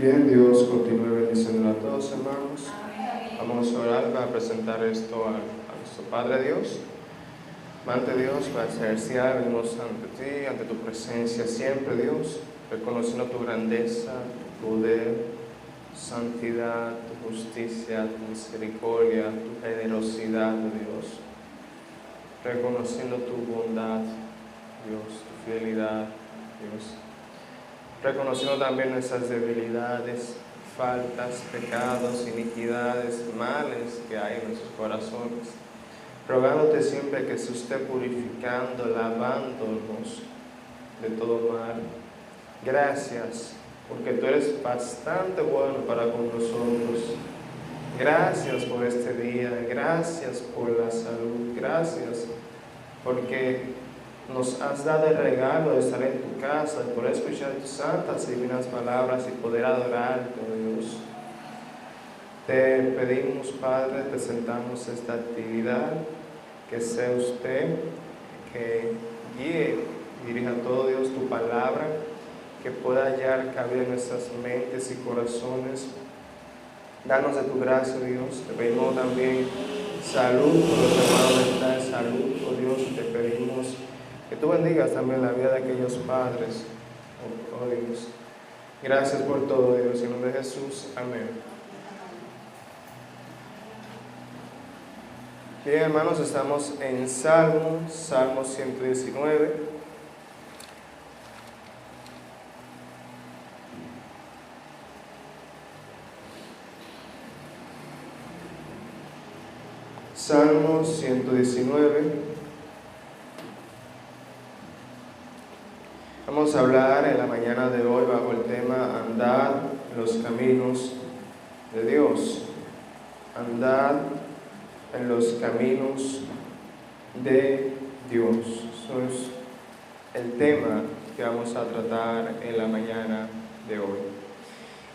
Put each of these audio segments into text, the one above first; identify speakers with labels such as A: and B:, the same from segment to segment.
A: Bien, Dios continúe bendiciendo a todos, hermanos. Vamos a orar para presentar esto a nuestro Padre Dios. Ante Dios, para ejercitar, venimos ante ti, ante tu presencia siempre, Dios, reconociendo tu grandeza, tu poder, tu santidad, tu justicia, tu misericordia, tu generosidad, Dios. Reconociendo tu bondad, Dios, tu fidelidad, Dios. Reconociendo también nuestras debilidades, faltas, pecados, iniquidades, males que hay en nuestros corazones. Rogándote siempre que se esté purificando, lavándonos de todo mal. Gracias, porque tú eres bastante bueno para con nosotros. Gracias por este día, gracias por la salud, gracias porque nos has dado el regalo de estar en tu casa, de poder escuchar tus santas y divinas palabras y poder adorarte, oh Dios. Te pedimos, Padre, presentamos esta actividad, que sea usted que guíe y dirija a todo Dios tu palabra, que pueda hallar cabida en nuestras mentes y corazones. Danos de tu gracia, Dios. Te pedimos también salud por los hermanos que están en salud, oh Dios. Te pedimos que tú bendigas también la vida de aquellos padres, oh Dios. Gracias por todo, Dios. En el nombre de Jesús, amén. Bien, hermanos, estamos en Salmo 119. Salmo 119. Vamos a hablar en la mañana de hoy bajo el tema Andad en los caminos de Dios. Andad en los caminos de Dios. Eso es el tema que vamos a tratar en la mañana de hoy.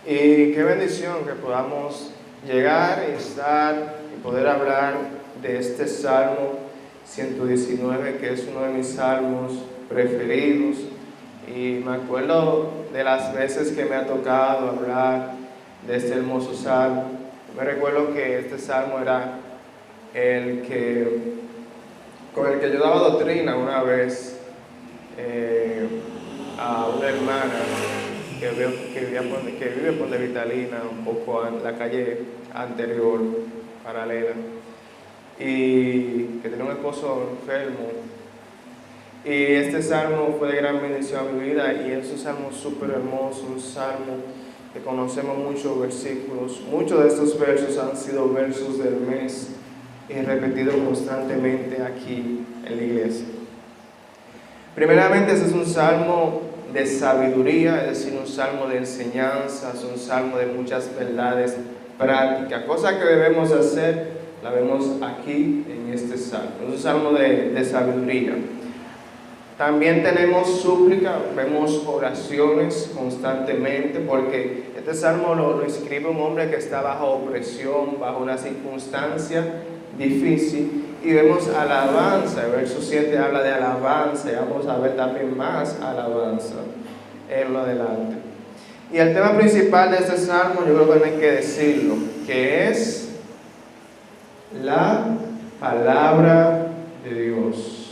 A: Y qué bendición que podamos llegar y estar y poder hablar de este Salmo 119, que es uno de mis salmos preferidos. Y me acuerdo de las veces que me ha tocado hablar de este hermoso salmo. Me recuerdo que este salmo era con el que yo daba doctrina una vez a una hermana que vive por De Vitalina, un poco en la calle anterior, paralela, y que tenía un esposo enfermo. Y este salmo fue de gran bendición a mi vida, y es un salmo súper hermoso, un salmo que conocemos muchos versículos. Muchos de estos versos han sido versos del mes y repetidos constantemente aquí en la iglesia. Primeramente, este es un salmo de sabiduría, es decir, un salmo de enseñanzas, un salmo de muchas verdades prácticas. Cosas que debemos hacer, la vemos aquí en este salmo. Es un salmo de sabiduría. También tenemos súplica, vemos oraciones constantemente, porque este salmo lo escribe un hombre que está bajo opresión, bajo una circunstancia difícil, y vemos alabanza. El verso 7 habla de alabanza, y vamos a ver también más alabanza en lo adelante. Y el tema principal de este salmo, yo creo que no hay que decirlo, que es la palabra de Dios.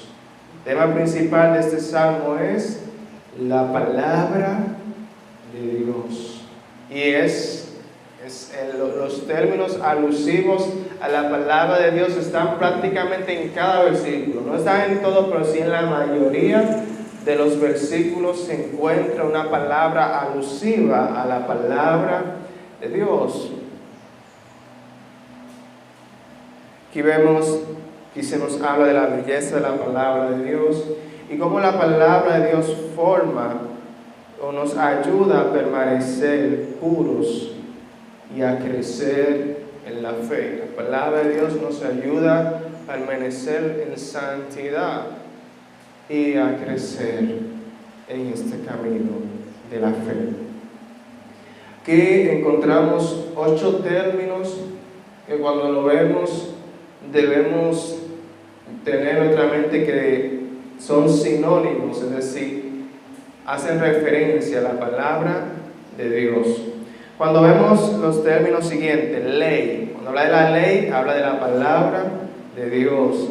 A: El tema principal de este salmo es la palabra de Dios. Y los términos alusivos a la palabra de Dios están prácticamente en cada versículo. No están en todo, pero sí en la mayoría de los versículos se encuentra una palabra alusiva a la palabra de Dios. Aquí vemos y se nos habla de la belleza de la palabra de Dios y cómo la palabra de Dios forma o nos ayuda a permanecer puros y a crecer en la fe. La palabra de Dios nos ayuda a permanecer en santidad y a crecer en este camino de la fe. Aquí encontramos 8 términos que cuando lo vemos debemos tener en nuestra mente que son sinónimos, es decir, hacen referencia a la palabra de Dios. Cuando vemos los términos siguientes, ley, cuando habla de la ley, habla de la palabra de Dios.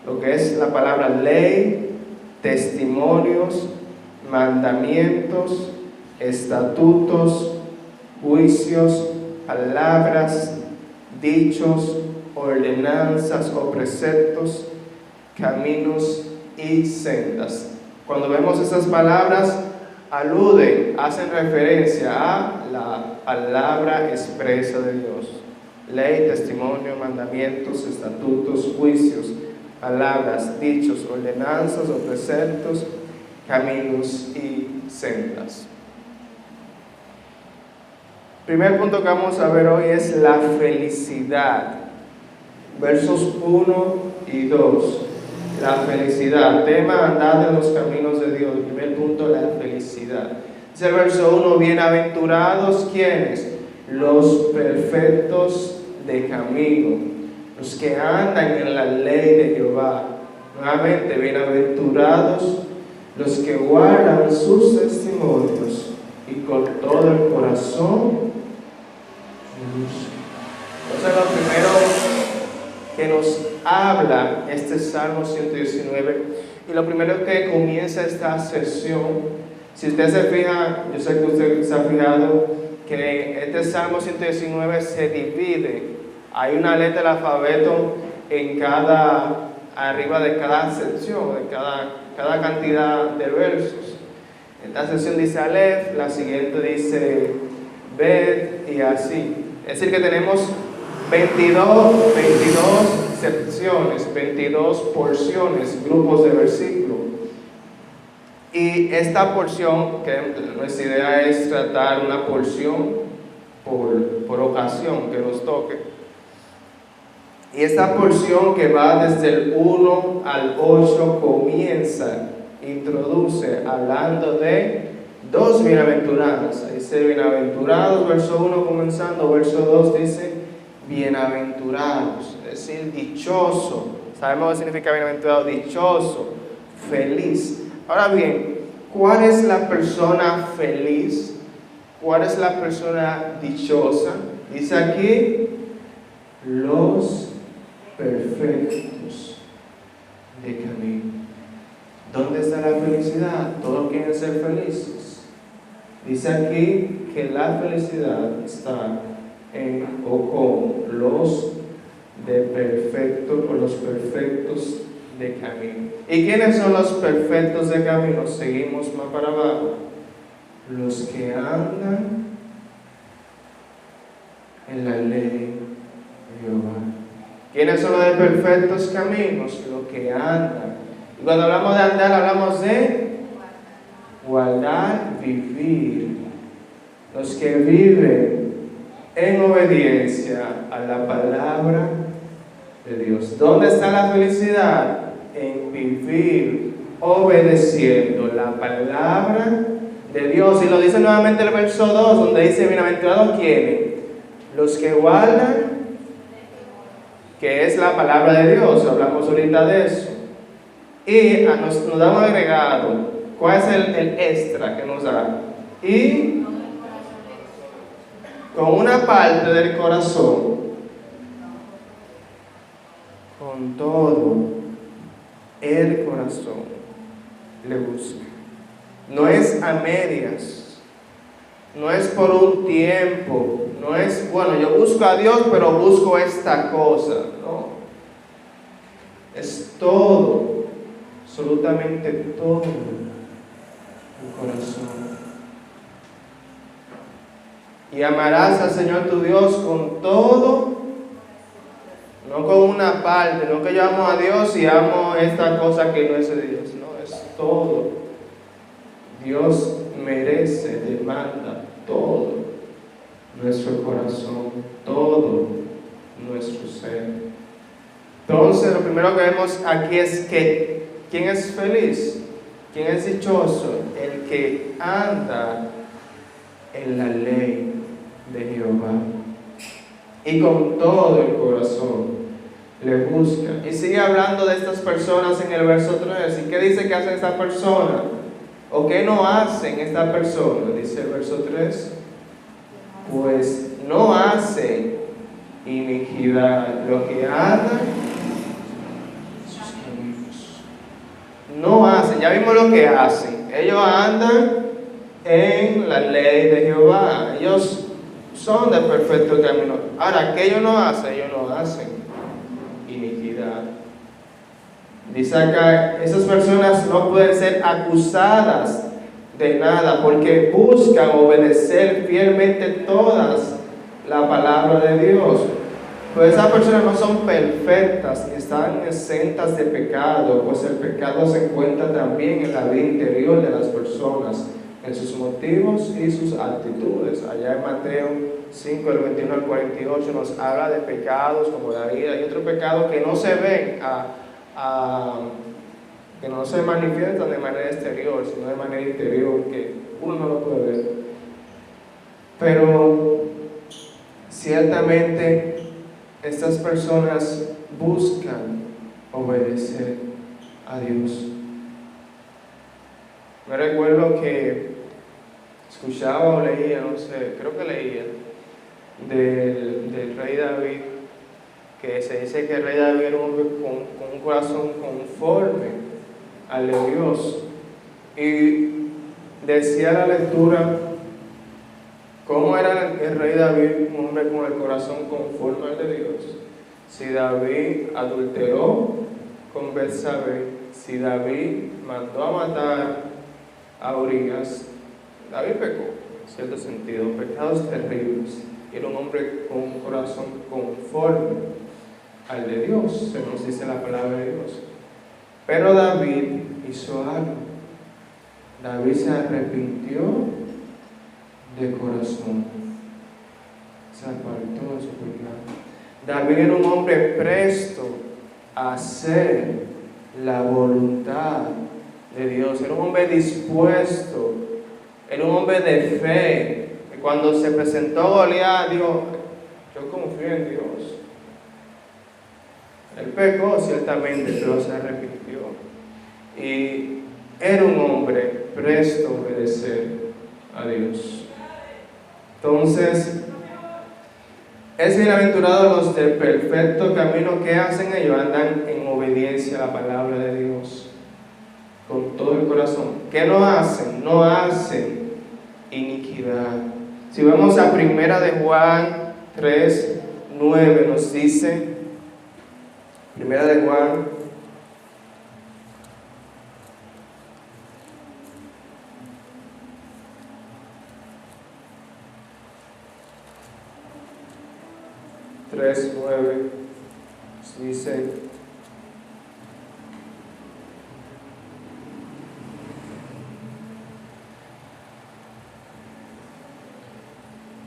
A: Lo que es la palabra ley, testimonios, mandamientos, estatutos, juicios, palabras, dichos, ordenanzas o preceptos, caminos y sendas. Cuando vemos esas palabras, aluden, hacen referencia a la palabra expresa de Dios. Ley, testimonio, mandamientos, estatutos, juicios, palabras, dichos, ordenanzas o preceptos, caminos y sendas. Primer punto que vamos a ver hoy es la felicidad. Versos 1 y 2. La felicidad. Tema, andad en los caminos de Dios. Primer punto, la felicidad. Dice el verso 1, bienaventurados, ¿quiénes? Los perfectos de camino, los que andan en la ley de Jehová. Nuevamente, bienaventurados los que guardan sus testimonios y con todo el corazón. Entonces, lo primero que nos habla este Salmo 119, y lo primero que comienza esta sesión, si usted se fija, yo sé que usted se ha fijado que este Salmo 119 se divide, hay una letra del alfabeto en arriba de cada sección, de cada cantidad de versos. Esta sección dice Aleph, la siguiente dice Bet y así. Es decir que tenemos 22 secciones, 22 porciones, grupos de versículos. Y esta porción, que nuestra idea es tratar una porción por ocasión que nos toque. Y esta porción que va desde el 1 al 8 comienza, introduce, hablando de dos bienaventuranzas. Dice bienaventurados, verso 1 comenzando, verso 2 dice bienaventurados, es decir, dichoso. Sabemos qué significa bienaventurado, dichoso, feliz. Ahora bien, ¿cuál es la persona feliz? ¿Cuál es la persona dichosa? Dice aquí, los perfectos de camino. ¿Dónde está la felicidad? Todos quieren ser felices. Dice aquí que la felicidad está en o con los de perfecto o los perfectos de camino. ¿Y quiénes son los perfectos de camino? Seguimos más para abajo. Los que andan en la ley de Jehová. ¿Quiénes son los de perfectos caminos? Los que andan. Y cuando hablamos de andar, hablamos de guardar, vivir. Los que viven en obediencia a la palabra de Dios. ¿Dónde está la felicidad? En vivir obedeciendo la palabra de Dios. Y lo dice nuevamente el verso 2, donde dice, bienaventurados ¿quiénes? Los que guardan, que es la palabra de Dios. Hablamos ahorita de eso. Y nos da un agregado. ¿Cuál es el extra que nos da? Y con una parte del corazón, con todo el corazón, le busca. No es a medias, no es por un tiempo, no es, bueno, yo busco a Dios, pero busco esta cosa, no. Es todo, absolutamente todo el corazón. Y amarás al Señor tu Dios con todo, no con una parte, no que yo amo a Dios y amo esta cosa que no es de Dios, no, es todo. Dios merece, demanda todo nuestro corazón, todo nuestro ser. Entonces, lo primero que vemos aquí es que, ¿quién es feliz? ¿Quién es dichoso? El que anda en la ley de Jehová y con todo el corazón le busca. Y sigue hablando de estas personas en el verso 3. ¿Y qué dice que hacen estas personas? ¿O qué no hacen estas personas? Dice el verso 3. pues no hacen iniquidad. Lo que andan en sus caminos. No hacen, ya vimos lo que hacen. Ellos andan en la ley de Jehová. Ellos son de perfecto camino. Ahora, ¿qué ellos no hacen? Ellos no hacen iniquidad. Dice acá, esas personas no pueden ser acusadas de nada porque buscan obedecer fielmente todas la palabra de Dios. Pues esas personas no son perfectas ni están exentas de pecado, pues el pecado se encuentra también en la vida interior de las personas, en sus motivos y sus actitudes. Allá en Mateo 5, del 21 al 48 nos habla de pecados como la ira y otros pecados que no se ven, que no se manifiestan de manera exterior, sino de manera interior, que uno no lo puede ver. Pero ciertamente estas personas buscan obedecer a Dios. Me recuerdo que escuchaba o leía, no sé, creo que leía, del rey David, que se dice que el rey David era un hombre con un corazón conforme al de Dios. Y decía la lectura, ¿cómo era el rey David, un hombre con el corazón conforme al de Dios? Si David adulteró con Betsabé, si David mandó a matar a Urías, David pecó, en cierto sentido, pecados terribles. Y era un hombre con un corazón conforme al de Dios, se nos dice la palabra de Dios. Pero David hizo algo. David se arrepintió de corazón, se apartó de su pecado. David era un hombre presto a hacer la voluntad de Dios, era un hombre dispuesto, era un hombre de fe. Y cuando se presentó Goliat, dijo: yo confío en Dios. Él pecó ciertamente, pero se arrepintió. Y era un hombre presto a obedecer a Dios. Entonces, es bienaventurado los del perfecto camino. que hacen ellos? Andan en obediencia a la palabra de Dios con todo el corazón. ¿Qué no hacen? No hacen iniquidad. Si vamos a 1 de Juan 3, 9, nos dice, 1 de Juan 3, 9, nos dice: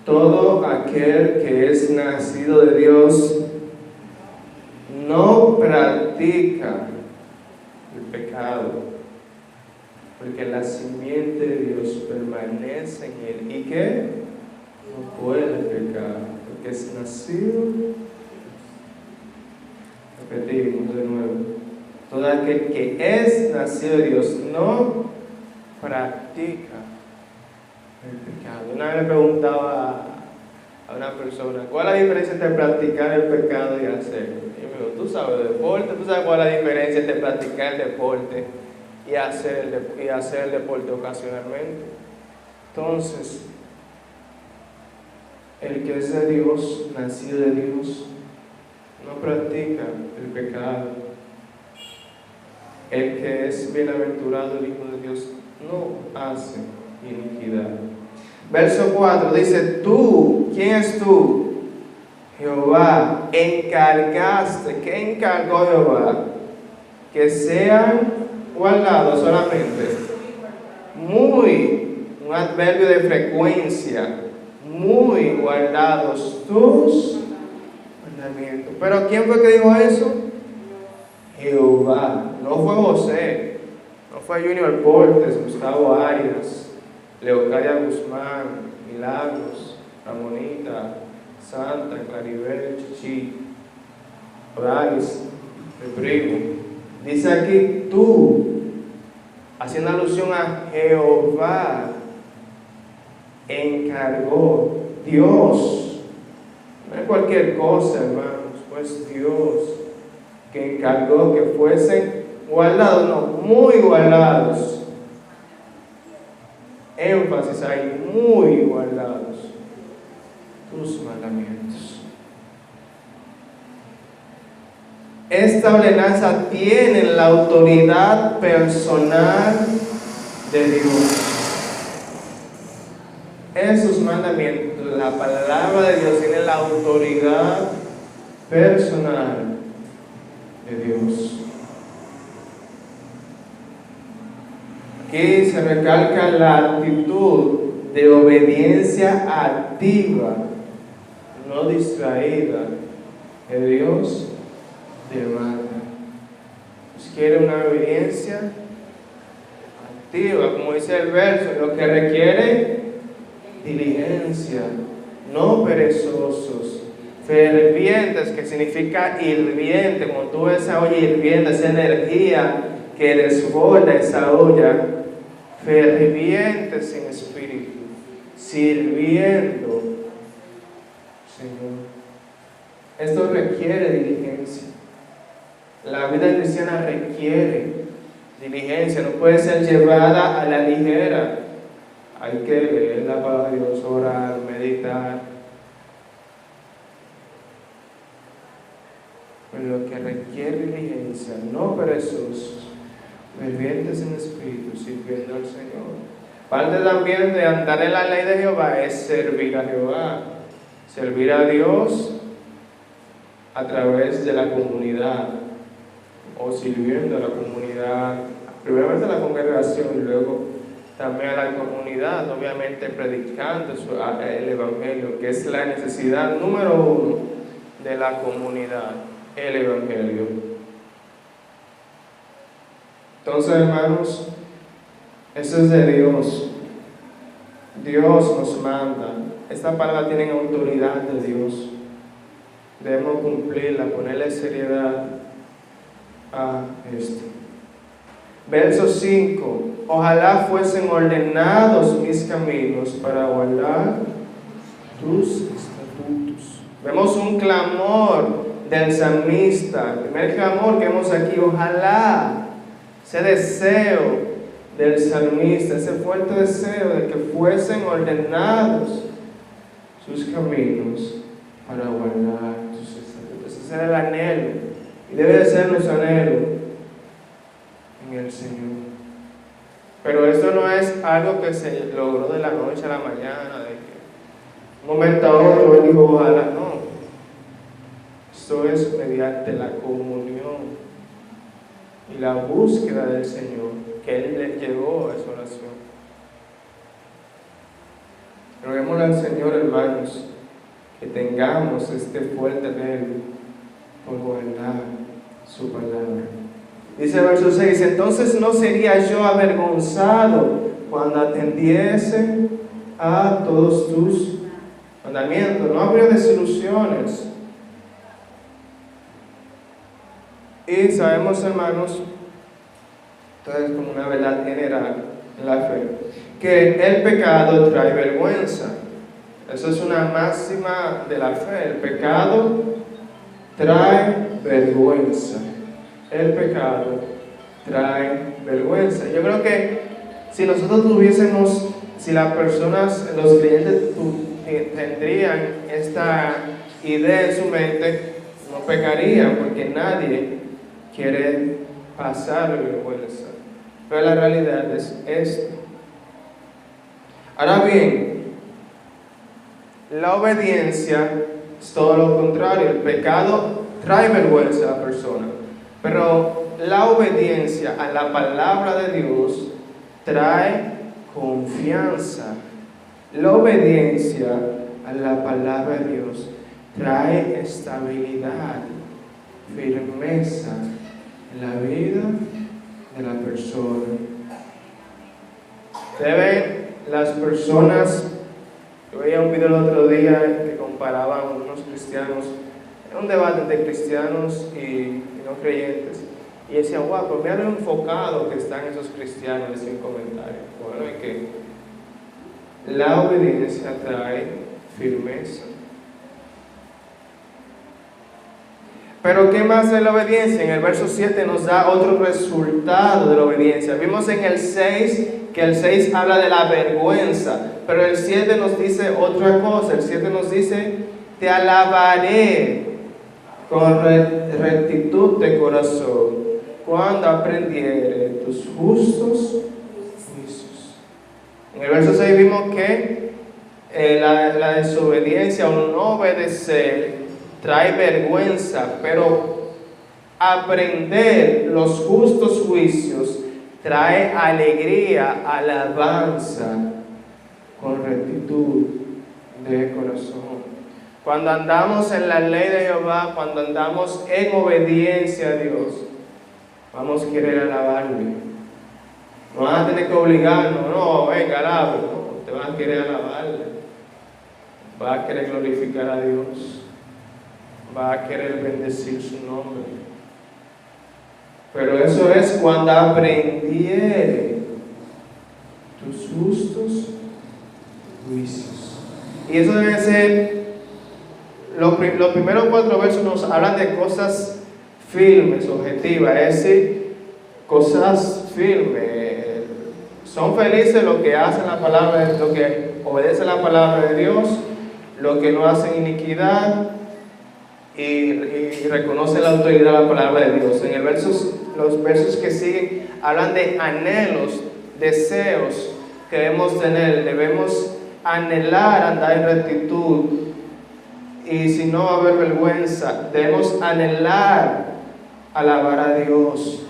A: todo aquel que es nacido de Dios no practica el pecado, porque la simiente de Dios permanece en él. ¿Y qué? No puede pecar, porque es nacido. Repetimos de nuevo: todo aquel que es nacido de Dios no practica el pecado. Una vez le preguntaba a una persona: ¿cuál es la diferencia entre practicar el pecado y hacerlo? Y me dijo: ¿tú sabes de deporte? ¿Tú sabes cuál es la diferencia entre practicar el deporte y hacer el deporte ocasionalmente? Entonces, el que es de Dios, nacido de Dios, no practica el pecado. El que es bienaventurado, el Hijo de Dios, no hace iniquidad. Verso 4 dice: tú, ¿quién es tú? Jehová, encargaste. ¿Qué encargó Jehová? Que sean guardados solamente. Un adverbio de frecuencia. Muy guardados tus mandamientos. ¿Pero quién fue que dijo eso? Jehová. No fue José, no fue Junior Portes, Gustavo Arias, Leocadia Guzmán, Milagros, Ramonita, Santa, Claribel, Chichi, Odalis, el primo. Dice aquí: tú, haciendo alusión a Jehová, encargó Dios, no es cualquier cosa, hermanos, pues Dios que encargó que fuesen guardados, no, muy guardados. Énfasis ahí, muy guardados tus mandamientos. Esta ordenanza tiene la autoridad personal de Dios. Esos mandamientos, la palabra de Dios tiene la autoridad personal de Dios. Aquí se recalca la actitud de obediencia activa, no distraída, que Dios demanda. Pues quiere una obediencia activa, como dice el verso, lo que requiere diligencia, no perezosos, fervientes, que significa hirviente. Como tú ves esa olla hirviente, esa energía que desborda esa olla, fervientes en espíritu, sirviendo, Señor. Esto requiere diligencia. La vida cristiana requiere diligencia, no puede ser llevada a la ligera. Hay que leer la palabra de Dios, orar, meditar. Pero lo que requiere diligencia, no perezosos, fervientes en espíritu, sirviendo al Señor. Parte también de andar en la ley de Jehová es servir a Jehová, servir a Dios a través de la comunidad, o sirviendo a la comunidad, primeramente a la congregación y luego también a la comunidad, obviamente predicando el Evangelio, que es la necesidad número uno de la comunidad, el Evangelio. Entonces, hermanos, eso es de Dios. Dios nos manda. Esta palabra tiene autoridad de Dios. Debemos cumplirla, ponerle seriedad a esto. Verso 5. Ojalá fuesen ordenados mis caminos para guardar tus estatutos. Vemos un clamor del salmista. El primer clamor que vemos aquí, ojalá. Ese deseo del salmista, ese fuerte deseo de que fuesen ordenados sus caminos para guardar tus estatutos. Ese es el anhelo, y debe de ser nuestro anhelo en el Señor. Pero esto no es algo que se logró de la noche a la mañana, de que un momento a otro él dijo ojalá, no. Esto es mediante la comunión y la búsqueda del Señor que Él le llevó a esa oración. Roguémosle al Señor, hermanos, que tengamos este fuerte anhelo por guardar su palabra. Dice el verso 6, entonces no sería yo avergonzado cuando atendiese a todos tus mandamientos. No habría desilusiones. Y sabemos, hermanos, entonces como una verdad general en la fe, que el pecado trae vergüenza. Eso es una máxima de la fe. El pecado trae vergüenza. El pecado trae vergüenza. Yo creo que si nosotros tuviésemos, si las personas, los creyentes tendrían esta idea en su mente, no pecarían, porque nadie quiere pasar vergüenza. Pero la realidad es esto. Ahora bien, la obediencia es todo lo contrario. El pecado trae vergüenza a la persona, pero la obediencia a la palabra de Dios trae confianza. La obediencia a la palabra de Dios trae estabilidad, firmeza en la vida de la persona. Deben las personas, yo veía un video el otro día que comparaban unos cristianos, era un debate entre cristianos y no creyentes, y decían, wow, pero mira lo enfocado que están esos cristianos, decía un comentario. Bueno, y que la obediencia trae firmeza. Pero ¿qué más es la obediencia? En el verso 7 nos da otro resultado de la obediencia. Vimos en el 6 que el 6 habla de la vergüenza, pero el 7 nos dice otra cosa. El 7 nos dice, te alabaré con rectitud de corazón cuando aprendiere tus justos juicios. En el verso 6 vimos que la desobediencia o no obedecer trae vergüenza, pero aprender los justos juicios trae alegría, alabanza, con rectitud de corazón. Cuando andamos en la ley de Jehová, cuando andamos en obediencia a Dios, vamos a querer alabarle. No vas a tener que obligarnos, no, venga, alabe, no, te vas a querer alabarle. Vas a querer glorificar a Dios. Va a querer bendecir su nombre. Pero eso es cuando aprendiere tus justos juicios. Y eso debe ser, los primeros 4 versos nos hablan de cosas firmes, objetivas, es decir, cosas firmes. Son felices los que hacen la palabra, los que obedecen la palabra de Dios, los que no hacen iniquidad, y reconoce la autoridad de la palabra de Dios. En los versos que siguen hablan de anhelos, deseos que debemos tener. Debemos anhelar andar en rectitud, y si no va a haber vergüenza. Debemos anhelar alabar a Dios.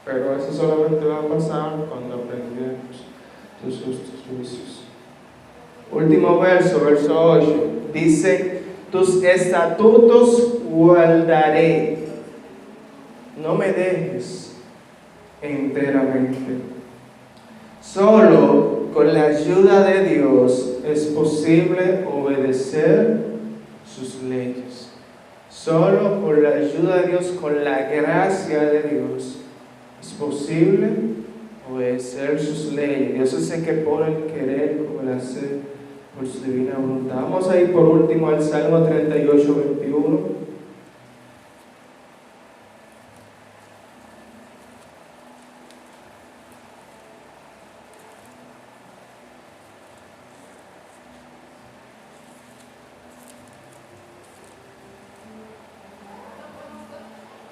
A: Pero eso solamente va a pasar cuando aprendemos tus justos juicios. Último verso, verso 8, dice, tus estatutos guardaré, no me dejes enteramente. Solo con la ayuda de Dios es posible obedecer sus leyes. Solo con la ayuda de Dios, con la gracia de Dios, es posible obedecer sus leyes. Dios es el que pone el querer como el hacer por su divina voluntad. Vamos a ir por último al Salmo 38, 21.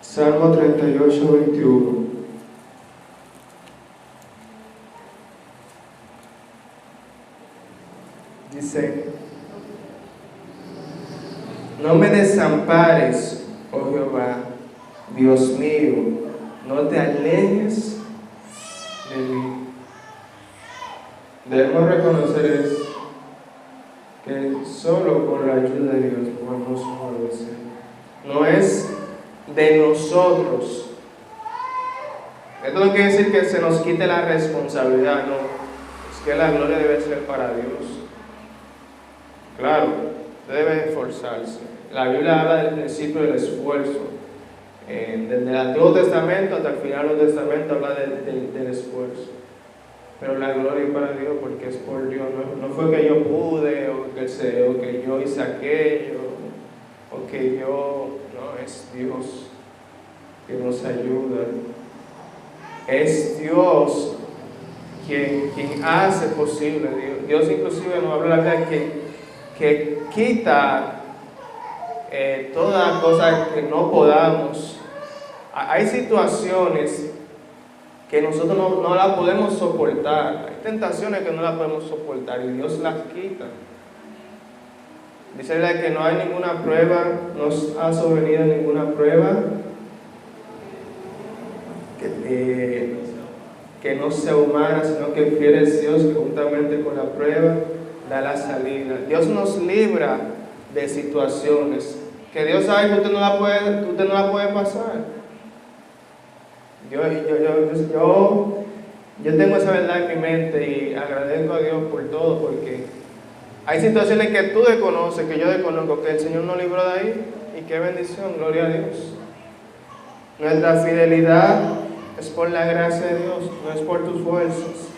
A: Salmo 38, 21. Dice, no me desampares, oh Jehová, Dios mío, no te alejes de mí. Debemos reconocer que solo con la ayuda de Dios podemos obedecer. No es de nosotros. Esto no quiere decir que se nos quite la responsabilidad, no. Es que la gloria debe ser para Dios. Claro, debe esforzarse. La Biblia habla del principio del esfuerzo. Desde el Antiguo Testamento hasta el final del Testamento habla del esfuerzo. Pero la gloria es para Dios porque es por Dios. No fue que yo pude, o que yo hice aquello, o que yo... No, es Dios que nos ayuda. Es Dios quien hace posible. Dios inclusive nos habla que quita toda cosa que no podamos. Hay situaciones que nosotros no las podemos soportar. Hay tentaciones que no las podemos soportar y Dios las quita. Dice que no hay ninguna prueba, nos ha sobrevenido ninguna prueba que no sea humana, sino que fiel es Dios, que juntamente con la prueba da la salida. Dios nos libra de situaciones que Dios sabe que usted no la puede pasar. Yo tengo esa verdad en mi mente y agradezco a Dios por todo, porque hay situaciones que tú desconoces, que yo desconozco, que el Señor nos libró de ahí, y qué bendición, gloria a Dios. Nuestra fidelidad es por la gracia de Dios, no es por tus fuerzas.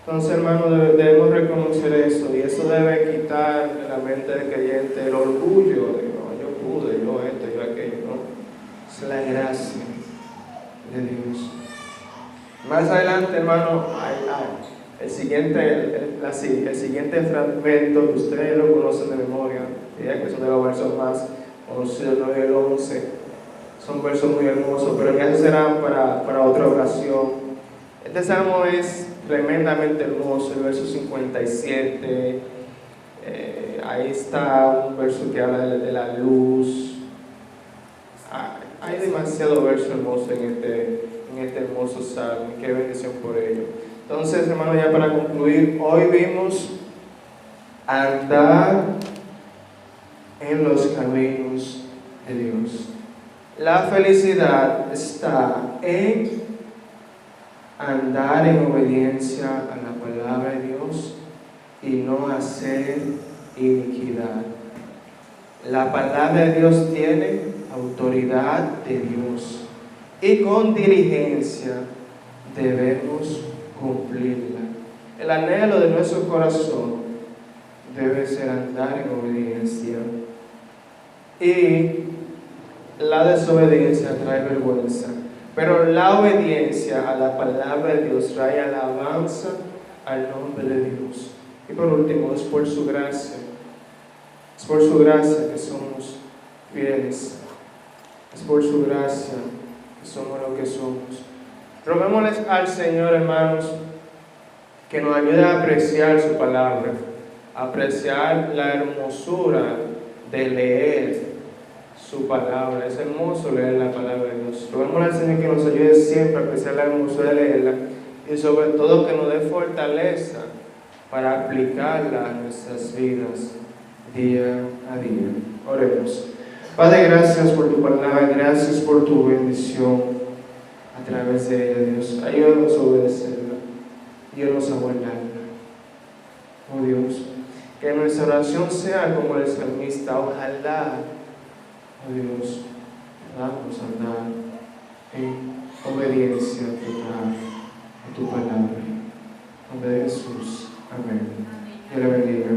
A: Entonces, hermano, debemos reconocer eso, y eso debe quitar de la mente del creyente el orgullo de, no, yo pude, yo esto, yo aquello, ¿no? Es la gracia de Dios. Más adelante, hermano, el siguiente fragmento, que ustedes lo conocen de memoria, diría que son de los versos más conocidos, el 9 y el 11, son versos muy hermosos, pero ya serán para otra ocasión. Este salmo es tremendamente hermoso, el verso 57, ahí está un verso que habla de la luz. Hay demasiado verso hermoso en este hermoso salmo, qué bendición por ello. Entonces, hermano, ya para concluir, hoy vimos andar en los caminos de Dios. La felicidad está en andar en obediencia a la palabra de Dios y no hacer iniquidad. La palabra de Dios tiene autoridad de Dios y con diligencia debemos cumplirla. El anhelo de nuestro corazón debe ser andar en obediencia, y la desobediencia trae vergüenza, pero la obediencia a la palabra de Dios trae alabanza al nombre de Dios. Y por último, es por su gracia que somos fieles, es por su gracia que somos lo que somos. Roguémosles al Señor, hermanos, que nos ayude a apreciar su palabra, a apreciar la hermosura de leer su palabra. Es hermoso leer la palabra de Dios. Roguémosle al Señor que nos ayude siempre a apreciar la hermosura de leerla, y sobre todo que nos dé fortaleza para aplicarla a nuestras vidas día a día. Oremos. Padre, gracias por tu palabra, gracias por tu bendición a través de ella, Dios. Ayúdanos a obedecerla, ayúdanos a guardarla. Oh Dios, que nuestra oración sea como el salmista. Ojalá, oh Dios, podamos andar en obediencia total a tu palabra. En nombre de Jesús. Amén. Dios le bendiga.